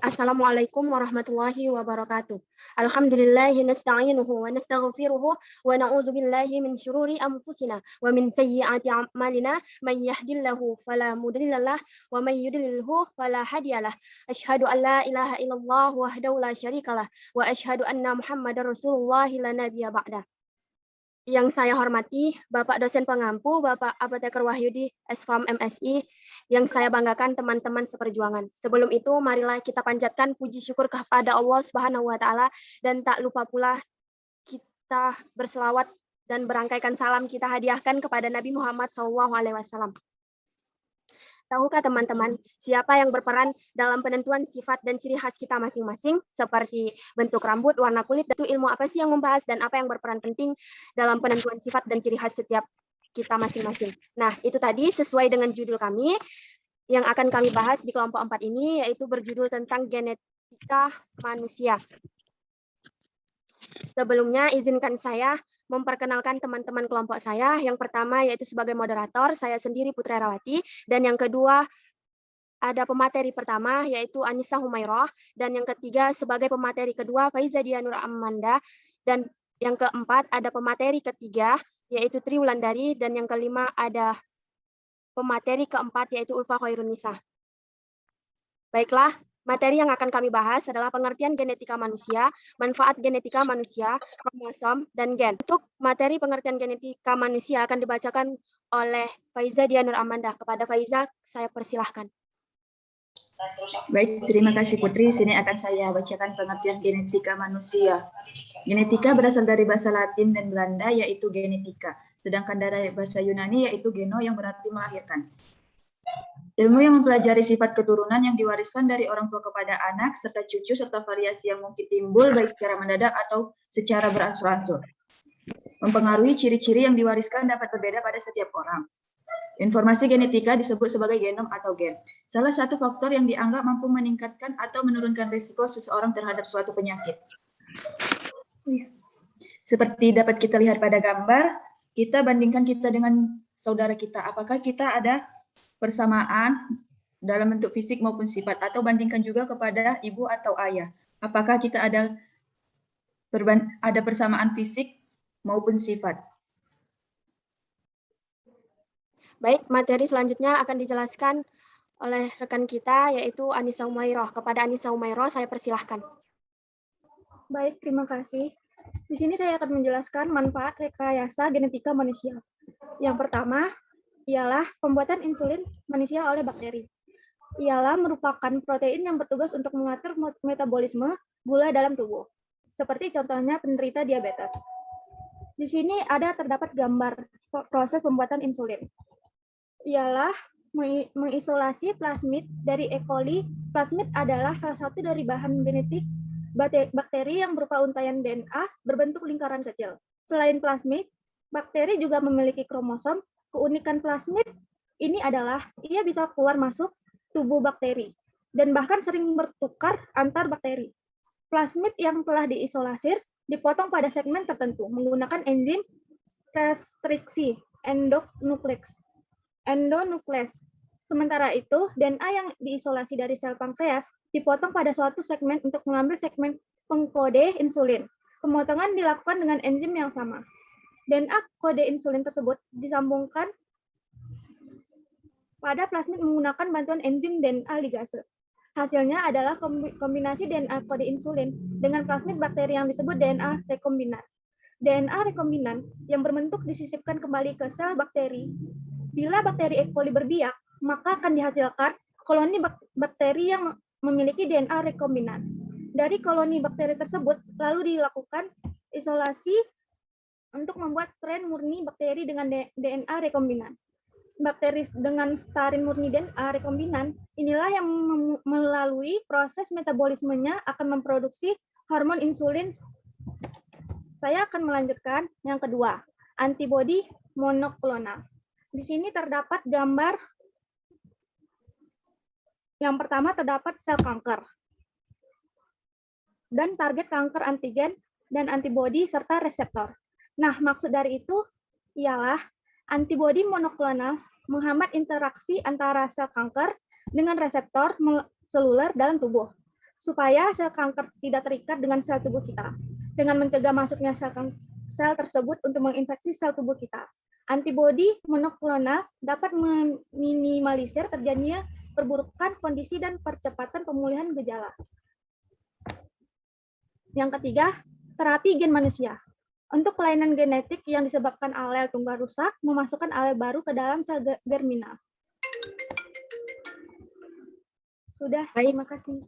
Assalamualaikum warahmatullahi wabarakatuh. Alhamdulillahi nasta'inuhu wa nastaghfiruhu wa na'udzu billahi min syururi anfusina wa min sayyiati a'malina may yahdihillahu fala mudhillalah wa may yudlilhu fala hadiyalah. Asyhadu an la ilaha illallah wahdahu la syarikalah wa asyhadu anna Muhammadar Rasulullah la nabiyya ba'dah. Yang saya hormati Bapak dosen pengampu, Bapak Apoteker Wahyudi, S.Farm MSI, yang saya banggakan teman-teman seperjuangan. Sebelum itu, marilah kita panjatkan puji syukur kepada Allah Subhanahu wa Ta'ala, dan tak lupa pula kita berselawat dan berangkaikan salam kita hadiahkan kepada Nabi Muhammad SAW. Tahukah teman-teman siapa yang berperan dalam penentuan sifat dan ciri khas kita masing-masing, seperti bentuk rambut, warna kulit, dan ilmu apa sih yang membahas dan apa yang berperan penting dalam penentuan sifat dan ciri khas setiap kita masing-masing. Nah, itu tadi sesuai dengan judul kami yang akan kami bahas di kelompok 4 ini, yaitu berjudul tentang genetika manusia. Sebelumnya, izinkan saya memperkenalkan teman-teman kelompok saya. Yang pertama yaitu sebagai moderator, saya sendiri Putri Herawati, dan yang kedua ada pemateri pertama yaitu Anissa Humairah, dan yang ketiga sebagai pemateri kedua Faiza Dianur Amanda, dan yang keempat ada pemateri ketiga yaitu Tri Wulandari, dan yang kelima ada pemateri keempat yaitu Ulfa Khairunisa. Baiklah, materi yang akan kami bahas adalah pengertian genetika manusia, manfaat genetika manusia, kromosom, dan gen. Untuk materi pengertian genetika manusia akan dibacakan oleh Faiza Dianur Amanda. Kepada Faiza, saya persilahkan. Baik, terima kasih Putri. Sini akan saya bacakan pengertian genetika manusia. Genetika berasal dari bahasa Latin dan Belanda, yaitu genetika. Sedangkan dari bahasa Yunani, yaitu geno, yang berarti melahirkan. Ilmu yang mempelajari sifat keturunan yang diwariskan dari orang tua kepada anak, serta cucu, serta variasi yang mungkin timbul baik secara mendadak atau secara berangsur-angsur. Mempengaruhi ciri-ciri yang diwariskan dapat berbeda pada setiap orang. Informasi genetika disebut sebagai genom atau gen. Salah satu faktor yang dianggap mampu meningkatkan atau menurunkan risiko seseorang terhadap suatu penyakit. Seperti dapat kita lihat pada gambar, kita bandingkan kita dengan saudara kita. Apakah kita ada persamaan dalam bentuk fisik maupun sifat, atau bandingkan juga kepada ibu atau ayah. Apakah kita ada persamaan fisik maupun sifat? Baik, materi selanjutnya akan dijelaskan oleh rekan kita yaitu Anissa Humairah. Kepada Anissa Humairah saya persilahkan. Baik, terima kasih. Di sini saya akan menjelaskan manfaat rekayasa genetika manusia. Yang pertama ialah pembuatan insulin manusia oleh bakteri. Ialah merupakan protein yang bertugas untuk mengatur metabolisme gula dalam tubuh, seperti contohnya penderita diabetes. Di sini terdapat gambar proses pembuatan insulin. Ialah mengisolasi plasmid dari E. coli. Plasmid adalah salah satu dari bahan genetik bakteri yang berupa untaian DNA berbentuk lingkaran kecil. Selain plasmid, bakteri juga memiliki kromosom. Keunikan plasmid ini adalah ia bisa keluar masuk tubuh bakteri dan bahkan sering bertukar antar bakteri. Plasmid yang telah diisolasi dipotong pada segmen tertentu menggunakan enzim restriksi endonuklease. Sementara itu, DNA yang diisolasi dari sel pankreas dipotong pada suatu segmen untuk mengambil segmen pengkode insulin. Pemotongan dilakukan dengan enzim yang sama. DNA kode insulin tersebut disambungkan pada plasmid menggunakan bantuan enzim DNA ligase. Hasilnya adalah kombinasi DNA kode insulin dengan plasmid bakteri yang disebut DNA rekombinan. DNA rekombinan yang berbentuk disisipkan kembali ke sel bakteri. Bila bakteri E. coli berbiak, maka akan dihasilkan koloni bakteri yang memiliki DNA rekombinan. Dari koloni bakteri tersebut lalu dilakukan isolasi untuk membuat strain murni bakteri dengan DNA rekombinan. Bakteri dengan strain murni DNA rekombinan inilah yang melalui proses metabolismenya akan memproduksi hormon insulin. Saya akan melanjutkan yang kedua, antibodi monoklonal. Di sini terdapat gambar. Yang pertama terdapat sel kanker dan target kanker antigen dan antibodi serta reseptor. Nah, maksud dari itu ialah antibodi monoklonal menghambat interaksi antara sel kanker dengan reseptor seluler dalam tubuh. supaya sel kanker tidak terikat dengan sel tubuh kita, dengan mencegah masuknya sel tersebut untuk menginfeksi sel tubuh kita. Antibodi monoklonal dapat meminimalisir terjadinya perburukan kondisi dan percepatan pemulihan gejala. Yang ketiga, terapi gen manusia. Untuk kelainan genetik yang disebabkan alel tunggal rusak, memasukkan alel baru ke dalam sel germinal. Sudah, Baik. terima kasih.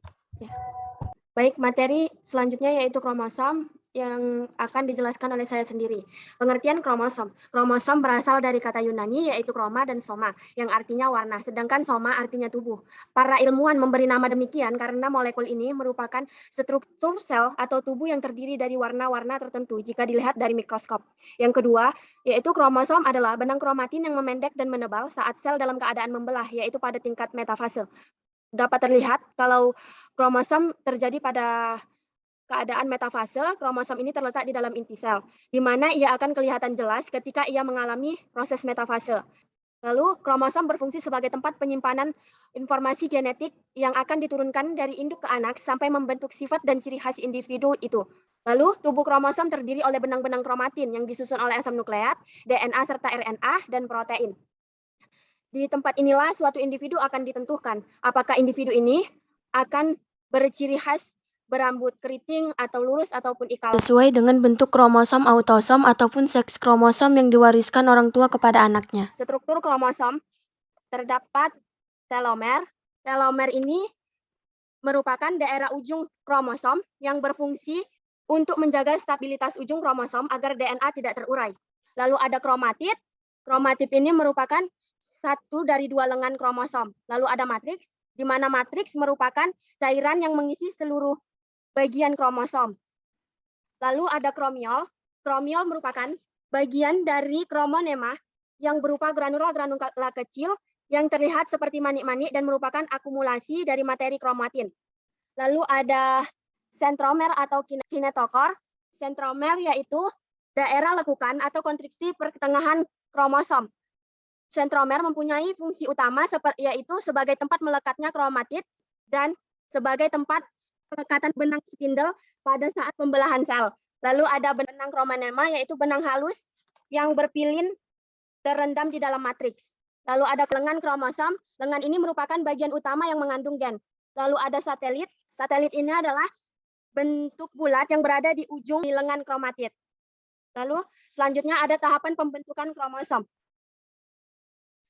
Baik, materi selanjutnya yaitu kromosom yang akan dijelaskan oleh saya sendiri. Pengertian kromosom. Kromosom berasal dari kata Yunani yaitu kroma dan soma, yang artinya warna, sedangkan soma artinya tubuh. Para ilmuwan memberi nama demikian karena molekul ini merupakan struktur sel atau tubuh yang terdiri dari warna-warna tertentu jika dilihat dari mikroskop. Yang kedua, yaitu kromosom adalah benang kromatin yang memendek dan menebal saat sel dalam keadaan membelah, yaitu pada tingkat metafase. Dapat terlihat kalau kromosom terjadi pada keadaan metafase, kromosom ini terletak di dalam inti sel, di mana ia akan kelihatan jelas ketika ia mengalami proses metafase. Lalu, kromosom berfungsi sebagai tempat penyimpanan informasi genetik yang akan diturunkan dari induk ke anak sampai membentuk sifat dan ciri khas individu itu. Lalu, tubuh kromosom terdiri oleh benang-benang kromatin yang disusun oleh asam nukleat, DNA serta RNA, dan protein. Di tempat inilah suatu individu akan ditentukan apakah individu ini akan berciri khas berambut keriting atau lurus ataupun ikal sesuai dengan bentuk kromosom autosom ataupun seks kromosom yang diwariskan orang tua kepada anaknya. Struktur kromosom terdapat telomer. Telomer ini merupakan daerah ujung kromosom yang berfungsi untuk menjaga stabilitas ujung kromosom agar DNA tidak terurai. Lalu ada kromatid. Kromatid ini merupakan satu dari dua lengan kromosom. Lalu ada matriks, di mana matriks merupakan cairan yang mengisi seluruh bagian kromosom. Lalu ada kromiol. Kromiol merupakan bagian dari kromonema yang berupa granula-granula kecil yang terlihat seperti manik-manik dan merupakan akumulasi dari materi kromatin. Lalu ada sentromer atau kinetokor. Sentromer yaitu daerah lekukan atau kontriksi pertengahan kromosom. Sentromer mempunyai fungsi utama yaitu sebagai tempat melekatnya kromatid dan sebagai tempat pelekatan benang spindle pada saat pembelahan sel. Lalu ada benang kromonema yaitu benang halus yang berpilin terendam di dalam matriks. Lalu ada lengan kromosom. Lengan ini merupakan bagian utama yang mengandung gen. Lalu ada satelit. Satelit ini adalah bentuk bulat yang berada di ujung di lengan kromatid. Lalu selanjutnya ada tahapan pembentukan kromosom.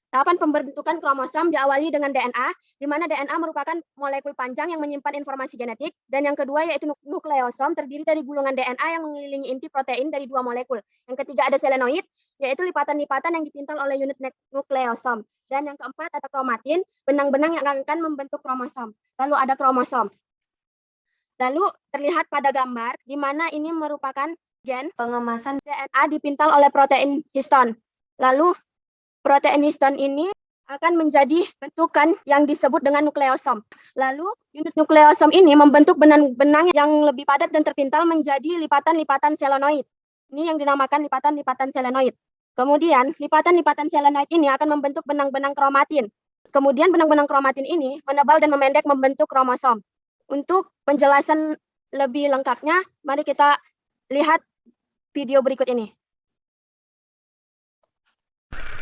Tahapan pembentukan kromosom diawali dengan DNA, di mana DNA merupakan molekul panjang yang menyimpan informasi genetik, dan yang kedua yaitu nukleosom, terdiri dari gulungan DNA yang mengelilingi inti protein dari dua molekul. Yang ketiga ada selenoid, yaitu lipatan-lipatan yang dipintal oleh unit nukleosom. Dan yang keempat ada kromatin, benang-benang yang akan membentuk kromosom. Lalu ada kromosom. Lalu terlihat pada gambar, di mana ini merupakan gen pengemasan DNA dipintal oleh protein histon. Lalu protein histon ini akan menjadi bentukan yang disebut dengan nukleosom. Lalu unit nukleosom ini membentuk benang-benang yang lebih padat dan terpintal menjadi lipatan-lipatan selenoid. Ini yang dinamakan lipatan-lipatan selenoid. Kemudian lipatan-lipatan selenoid ini akan membentuk benang-benang kromatin. Kemudian benang-benang kromatin ini menebal dan memendek membentuk kromosom. Untuk penjelasan lebih lengkapnya, mari kita lihat video berikut ini.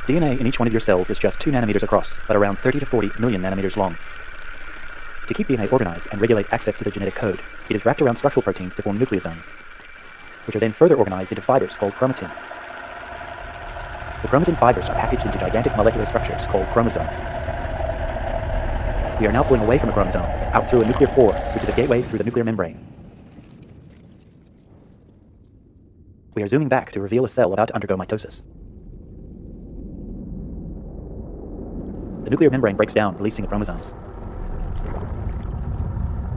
DNA in each one of your cells is just 2 nanometers across, but around 30 to 40 million nanometers long. To keep DNA organized and regulate access to the genetic code, it is wrapped around structural proteins to form nucleosomes, which are then further organized into fibers called chromatin. The chromatin fibers are packaged into gigantic molecular structures called chromosomes. We are now pulling away from a chromosome, out through a nuclear pore, which is a gateway through the nuclear membrane. We are zooming back to reveal a cell about to undergo mitosis. The nuclear membrane breaks down, releasing the chromosomes.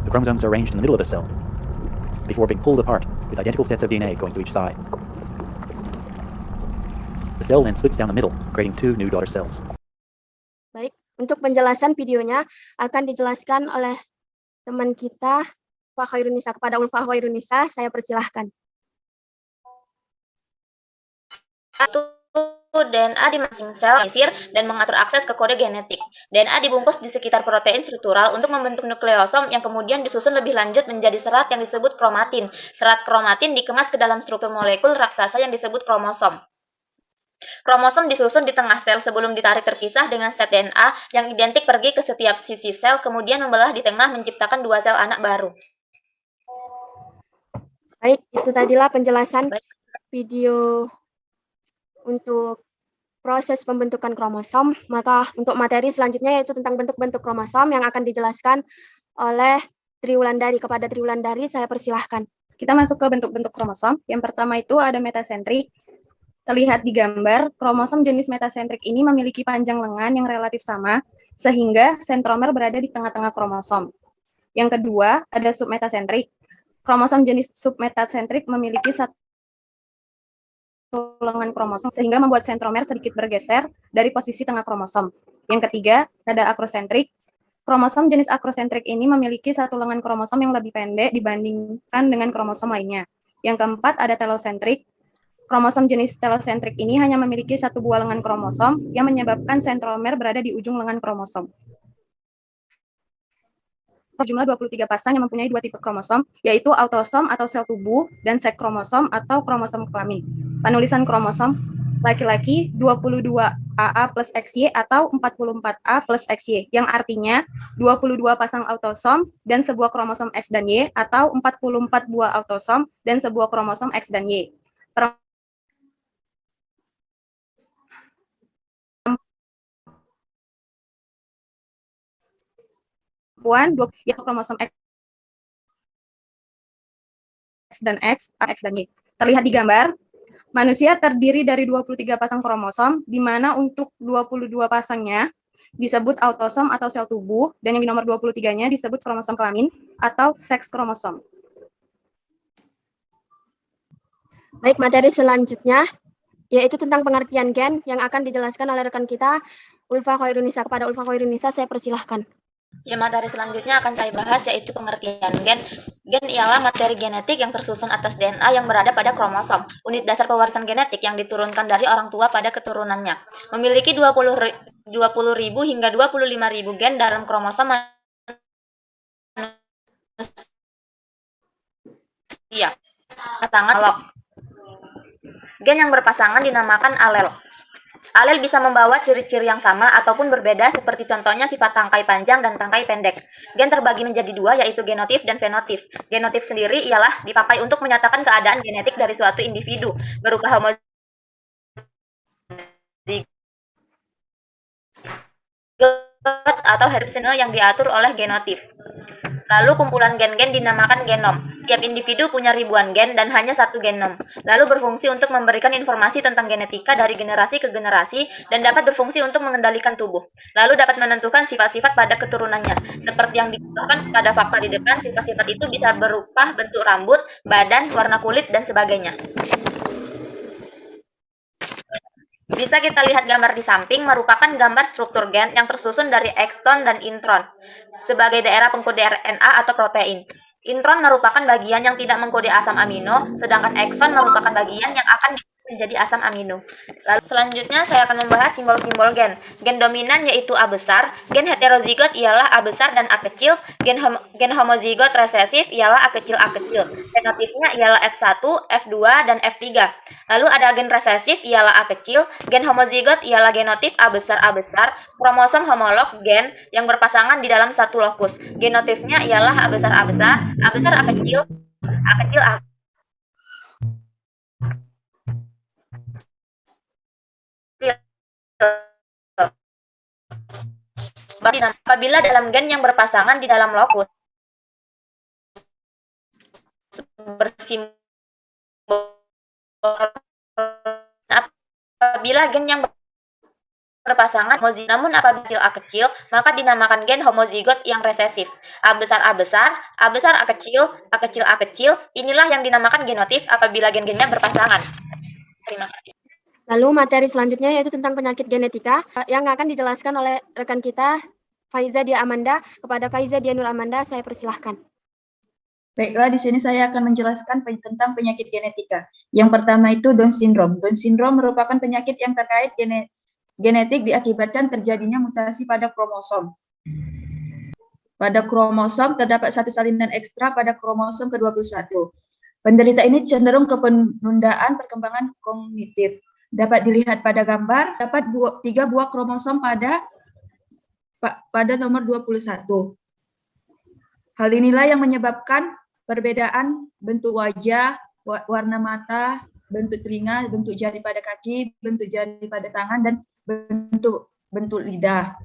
The chromosomes are arranged in the middle of a cell, before being pulled apart, with identical sets of DNA going to each side. The cell then splits down the middle, creating 2 new daughter cells. Baik, untuk penjelasan videonya akan dijelaskan oleh teman kita, Ulfa Khairunisa. Kepada Ulfa Khairunisa, saya persilahkan. DNA di masing sel dan mengatur akses ke kode genetik. DNA dibungkus di sekitar protein struktural untuk membentuk nukleosom yang kemudian disusun lebih lanjut menjadi serat yang disebut kromatin. Serat kromatin dikemas ke dalam struktur molekul raksasa yang disebut kromosom. Kromosom disusun di tengah sel sebelum ditarik terpisah dengan set DNA yang identik pergi ke setiap sisi sel, kemudian membelah di tengah menciptakan dua sel anak baru. Baik, itu tadilah penjelasan video untuk proses pembentukan kromosom. Maka untuk materi selanjutnya yaitu tentang bentuk-bentuk kromosom yang akan dijelaskan oleh Triwulandari. Kepada Triwulandari, saya persilahkan. Kita masuk ke bentuk-bentuk kromosom. Yang pertama itu ada metasentrik. Terlihat di gambar, kromosom jenis metasentrik ini memiliki panjang lengan yang relatif sama, sehingga sentromer berada di tengah-tengah kromosom. Yang kedua, ada submetasentrik. Kromosom jenis submetasentrik memiliki satu lengan kromosom, sehingga membuat sentromer sedikit bergeser dari posisi tengah kromosom. Yang ketiga, ada akrosentrik. Kromosom jenis akrosentrik ini memiliki satu lengan kromosom yang lebih pendek dibandingkan dengan kromosom lainnya. Yang keempat, ada telosentrik. Kromosom jenis telosentrik ini hanya memiliki satu buah lengan kromosom yang menyebabkan sentromer berada di ujung lengan kromosom. Jumlah 23 pasang yang mempunyai dua tipe kromosom, yaitu autosom atau sel tubuh dan seks kromosom atau kromosom kelamin. Penulisan kromosom laki-laki 22AA plus XY atau 44A plus XY, yang artinya 22 pasang autosom dan sebuah kromosom X dan Y, atau 44 buah autosom dan sebuah kromosom X dan Y. Perempuan, yaitu kromosom X dan X dan Y. Terlihat di gambar, manusia terdiri dari 23 pasang kromosom, di mana untuk 22 pasangnya disebut autosom atau sel tubuh, dan yang di nomor 23-nya disebut kromosom kelamin atau seks kromosom. Baik, materi selanjutnya yaitu tentang pengertian gen yang akan dijelaskan oleh rekan kita, Ulfa Khairunisa. Kepada Ulfa Khairunisa, saya persilahkan. Ya, materi selanjutnya akan saya bahas yaitu pengertian gen. Gen ialah materi genetik yang tersusun atas DNA yang berada pada kromosom, unit dasar pewarisan genetik yang diturunkan dari orang tua pada keturunannya. Memiliki 20.000 hingga 25.000 gen dalam kromosom manusia. Pasangan log. Gen yang berpasangan dinamakan alel. Alel bisa membawa ciri-ciri yang sama ataupun berbeda, seperti contohnya sifat tangkai panjang dan tangkai pendek. Gen terbagi menjadi dua, yaitu genotip dan fenotip. Genotip sendiri ialah dipakai untuk menyatakan keadaan genetik dari suatu individu, berupa homozigot atau heterozigot yang diatur oleh genotip. Lalu kumpulan gen-gen dinamakan genom. Tiap individu punya ribuan gen dan hanya satu genom. Lalu berfungsi untuk memberikan informasi tentang genetika dari generasi ke generasi dan dapat berfungsi untuk mengendalikan tubuh. Lalu dapat menentukan sifat-sifat pada keturunannya. Seperti yang dicontohkan pada fakta di depan, sifat-sifat itu bisa berupa bentuk rambut, badan, warna kulit, dan sebagainya. Bisa kita lihat gambar di samping merupakan gambar struktur gen yang tersusun dari ekstron dan intron sebagai daerah pengkode RNA atau protein. Intron merupakan bagian yang tidak mengkode asam amino, sedangkan ekson merupakan bagian yang akan menjadi asam amino. Lalu selanjutnya saya akan membahas simbol-simbol gen. Gen dominan yaitu A besar, gen heterozigot ialah A besar dan A kecil, gen homozigot resesif ialah A kecil A kecil. Fenotipnya ialah F1, F2, dan F3. Lalu ada gen resesif ialah A kecil, gen homozigot ialah genotip A besar, kromosom homolog gen yang berpasangan di dalam satu lokus. Genotipnya ialah A besar, A kecil, A kecil, A. Apabila dalam gen yang berpasangan di dalam lokus bersimbol, apabila gen yang berpasangan namun apabila A kecil, maka dinamakan gen homozigot yang resesif. A besar, A kecil, A kecil, inilah yang dinamakan genotip apabila gen-gennya berpasangan. Terima kasih. Lalu materi selanjutnya yaitu tentang penyakit genetika yang akan dijelaskan oleh rekan kita, Faiza Dia Amanda. Kepada Faiza Dia Nur Amanda, saya persilahkan. Baiklah, di sini saya akan menjelaskan tentang penyakit genetika. Yang pertama itu Down syndrome. Down syndrome merupakan penyakit yang terkait genetik diakibatkan terjadinya mutasi pada kromosom. Pada kromosom terdapat satu salinan ekstra pada kromosom ke-21. Penderita ini cenderung ke penundaan perkembangan kognitif. Dapat dilihat pada gambar, dapat 3 buah kromosom pada nomor 21. Hal inilah yang menyebabkan perbedaan bentuk wajah, warna mata, bentuk telinga, bentuk jari pada kaki, bentuk jari pada tangan, dan bentuk lidah.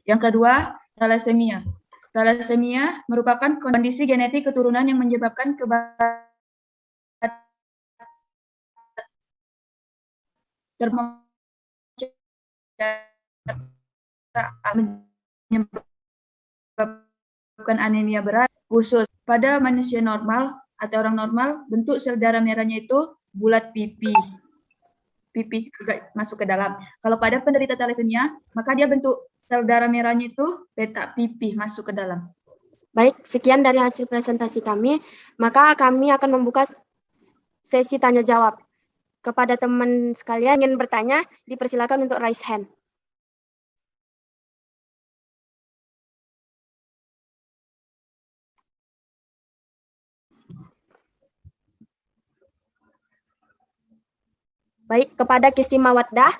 Yang kedua, thalassemia. Thalassemia merupakan kondisi genetik keturunan yang menyebabkan menyebabkan anemia berat khusus. Pada manusia normal atau orang normal, bentuk sel darah merahnya itu bulat pipi agak masuk ke dalam. Kalau pada penderita thalassemia, maka dia bentuk sel darah merahnya itu petak pipi masuk ke dalam. Baik, sekian dari hasil presentasi kami. Maka kami akan membuka sesi tanya jawab. Kepada teman sekalian yang ingin bertanya, dipersilakan untuk raise hand. Baik, kepada Kistima Waddah,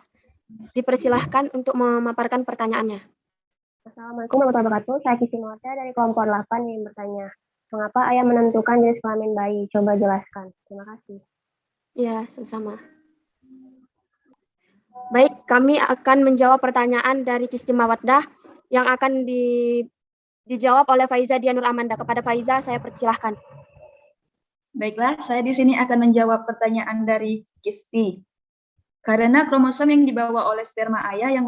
dipersilahkan untuk memaparkan pertanyaannya. Assalamualaikum warahmatullahi wabarakatuh. Saya Kistima Waddah dari kelompok 8 yang bertanya, mengapa ayah menentukan jenis kelamin bayi? Coba jelaskan. Terima kasih. Ya, sama-sama. Baik, kami akan menjawab pertanyaan dari Kistima Waddah yang akan dijawab oleh Faiza Dianur Amanda. Kepada Faiza, saya persilahkan. Baiklah, saya di sini akan menjawab pertanyaan dari Kisti. Karena kromosom yang dibawa oleh sperma ayah yang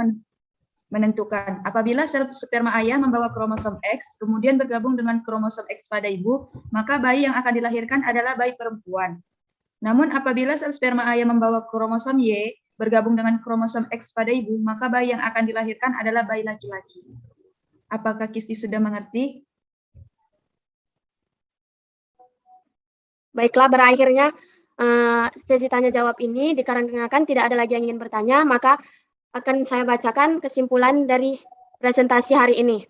menentukan. Apabila sel sperma ayah membawa kromosom X, kemudian bergabung dengan kromosom X pada ibu, maka bayi yang akan dilahirkan adalah bayi perempuan. Namun apabila sel sperma ayah membawa kromosom Y, bergabung dengan kromosom X pada ibu, maka bayi yang akan dilahirkan adalah bayi laki-laki. Apakah Kisti sudah mengerti? Baiklah, berakhirnya sesi tanya jawab ini dikarenakan tidak ada lagi yang ingin bertanya, maka akan saya bacakan kesimpulan dari presentasi hari ini.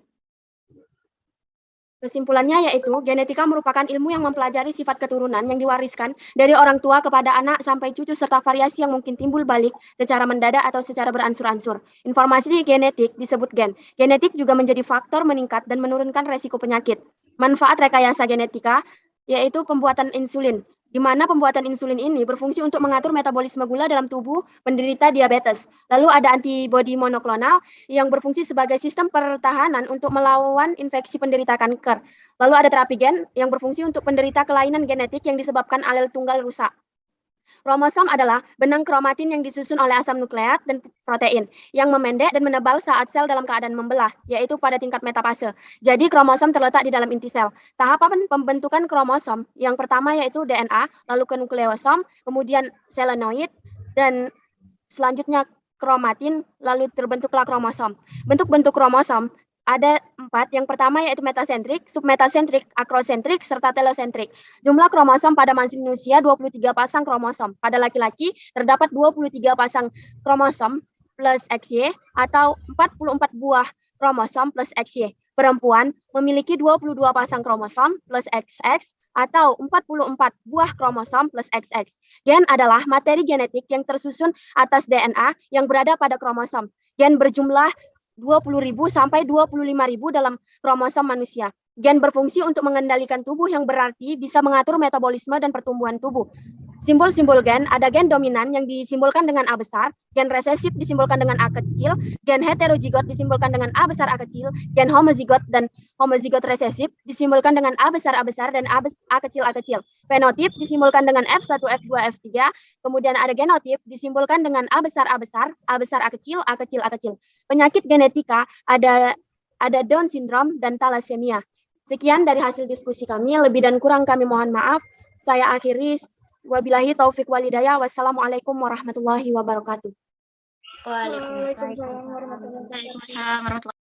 Kesimpulannya yaitu, genetika merupakan ilmu yang mempelajari sifat keturunan yang diwariskan dari orang tua kepada anak sampai cucu serta variasi yang mungkin timbul balik secara mendadak atau secara beransur-ansur. Informasi di genetik disebut gen. Genetik juga menjadi faktor meningkat dan menurunkan resiko penyakit. Manfaat rekayasa genetika yaitu pembuatan insulin, di mana pembuatan insulin ini berfungsi untuk mengatur metabolisme gula dalam tubuh penderita diabetes. Lalu ada antibodi monoklonal yang berfungsi sebagai sistem pertahanan untuk melawan infeksi penderita kanker. Lalu ada terapi gen yang berfungsi untuk penderita kelainan genetik yang disebabkan alel tunggal rusak. Kromosom adalah benang kromatin yang disusun oleh asam nukleat dan protein yang memendek dan menebal saat sel dalam keadaan membelah, yaitu pada tingkat metafase. Jadi kromosom terletak di dalam inti sel. Tahapan pembentukan kromosom yang pertama yaitu DNA, lalu ke nukleosom, kemudian selenoid, dan selanjutnya kromatin, lalu terbentuklah kromosom. Bentuk-bentuk kromosom ada 4. Yang pertama yaitu metasentrik, submetasentrik, akrosentrik, serta telosentrik. Jumlah kromosom pada manusia 23 pasang kromosom. Pada laki-laki terdapat 23 pasang kromosom plus XY atau 44 buah kromosom plus XY. Perempuan memiliki 22 pasang kromosom plus XX atau 44 buah kromosom plus XX. Gen adalah materi genetik yang tersusun atas DNA yang berada pada kromosom. Gen berjumlah 20.000 sampai 25.000 dalam kromosom manusia. Gen berfungsi untuk mengendalikan tubuh yang berarti bisa mengatur metabolisme dan pertumbuhan tubuh. Simbol-simbol gen, ada gen dominan yang disimbolkan dengan A besar, gen resesif disimbolkan dengan A kecil, gen heterozigot disimbolkan dengan A besar A kecil, gen homozigot dan homozigot resesif disimbolkan dengan A besar dan A kecil A kecil. Fenotip disimbolkan dengan F1, F2, F3, kemudian ada genotip disimbolkan dengan A besar A kecil, A kecil A kecil. Penyakit genetika ada Down syndrome dan thalassemia. Sekian dari hasil diskusi kami, lebih dan kurang kami mohon maaf. Saya akhiri. Wabillahi taufik walhidayah. Wassalamualaikum warahmatullahi wabarakatuh. Waalaikumsalam. Waalaikumsalam warahmatullahi wabarakatuh. Waalaikumsalam warahmatullahi